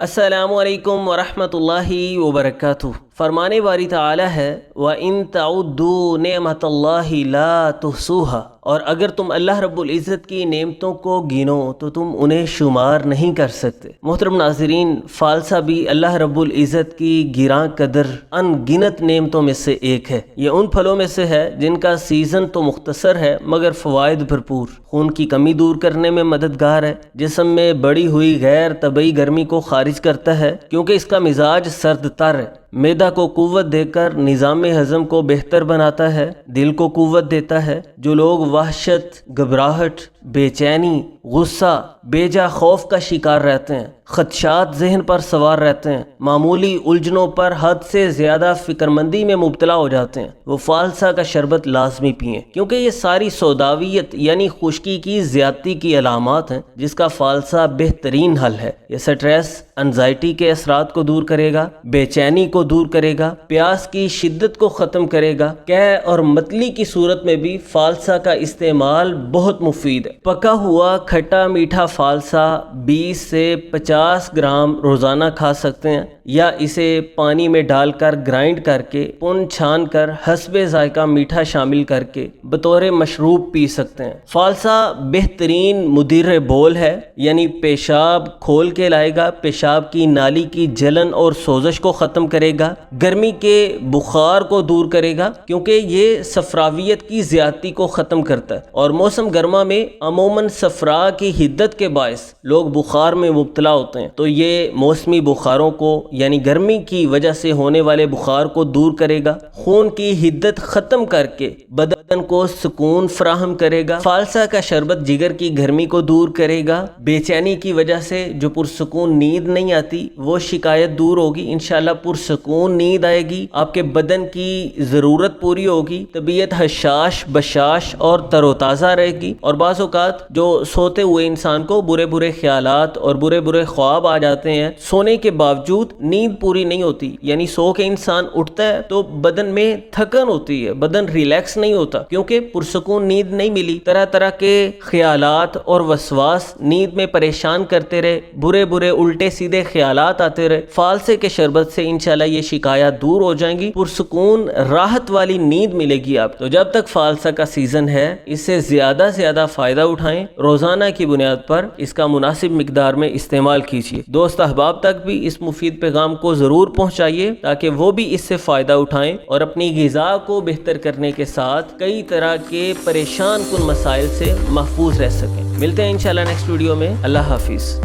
السلام علیکم ورحمۃ اللہ وبرکاتہ۔ فرمانے باری تعالی ہے وَإِن تَعُدُّوا نِعْمَةَ اللَّهِ لَا تُحْصُوهَا، اور اگر تم اللہ رب العزت کی نعمتوں کو گنو تو تم انہیں شمار نہیں کر سکتے۔ محترم ناظرین، فالسا بھی اللہ رب العزت کی گراں قدر ان گنت نعمتوں میں سے ایک ہے۔ یہ ان پھلوں میں سے ہے جن کا سیزن تو مختصر ہے مگر فوائد بھرپور، خون کی کمی دور کرنے میں مددگار ہے، جسم میں بڑھی ہوئی غیر طبعی گرمی کو خارج کرتا ہے کیونکہ اس کا مزاج سرد تر ہے، معدہ کو قوت دے کر نظام ہضم کو بہتر بناتا ہے، دل کو قوت دیتا ہے۔ جو لوگ وحشت، گھبراہٹ، بے چینی، غصہ، بے جا خوف کا شکار رہتے ہیں، خدشات ذہن پر سوار رہتے ہیں، معمولی الجھنوں پر حد سے زیادہ فکر مندی میں مبتلا ہو جاتے ہیں، وہ فالسا کا شربت لازمی پئیں، کیونکہ یہ ساری سوداویت یعنی خشکی کی زیادتی کی علامات ہیں جس کا فالسا بہترین حل ہے۔ یہ سٹریس، انزائٹی کے اثرات کو دور کرے گا، بے چینی کو دور کرے گا، پیاس کی شدت کو ختم کرے گا۔ قے اور متلی کی صورت میں بھی فالسا کا استعمال بہت مفید ہے۔ پکا ہوا کھٹا میٹھا فالسا 20 سے 50 گرام روزانہ کھا سکتے ہیں، یا اسے پانی میں ڈال کر گرائنڈ کر کے پن چھان کر حسب ذائقہ میٹھا شامل کر کے بطور مشروب پی سکتے ہیں۔ فالسا بہترین مدیر بول ہے، یعنی پیشاب کھول کے لائے گا، پیشاب کی نالی کی جلن اور سوزش کو ختم کرے گا، گرمی کے بخار کو دور کرے گا کیونکہ یہ صفراویت کی زیادتی کو ختم کرتا ہے، اور موسم گرما میں عموماً صفرا کی حدت کے باعث لوگ بخار میں مبتلا ہوتے ہیں، تو یہ موسمی بخاروں کو یعنی گرمی کی وجہ سے ہونے والے بخار کو دور کرے گا، خون کی حدت ختم کر کے بدن کو سکون فراہم کرے گا۔ فالسا کا شربت جگر کی گرمی کو دور کرے گا، بے چینی کی وجہ سے جو پرسکون نیند نہیں آتی وہ شکایت دور ہوگی، انشاءاللہ پرسکون نیند آئے گی، آپ کے بدن کی ضرورت پوری ہوگی، طبیعت حشاش بشاش اور تر و تازہ رہے گی۔ اور بعض اوقات جو سوتے ہوئے انسان کو برے خیالات اور برے خواب آ جاتے ہیں، سونے کے باوجود نیند پوری نہیں ہوتی، یعنی سو کے انسان اٹھتا ہے تو بدن میں تھکن ہوتی ہے، بدن ریلیکس نہیں ہوتا کیونکہ پرسکون نیند نہیں ملی، طرح کے خیالات اور وسواس نیند میں پریشان کرتے رہے، برے الٹے سیدھے خیالات آتے رہے۔ فالسے کے شربت سے انشاءاللہ یہ شکایات دور ہو جائیں گی، پرسکون راحت والی نیند ملے گی آپ تو جب تک فالسا کا سیزن ہے اس سے زیادہ فائدہ اٹھائیں، روزانہ کی بنیاد پر اس کا مناسب مقدار میں استعمال کیجیے۔ دوست احباب تک بھی اس مفید پیغام کو ضرور پہنچائیے تاکہ وہ بھی اس سے فائدہ اٹھائیں اور اپنی غذا کو بہتر کرنے کے ساتھ کئی طرح کے پریشان کن مسائل سے محفوظ رہ سکیں۔ ملتے ہیں انشاءاللہ نیکسٹ ویڈیو میں۔ اللہ حافظ۔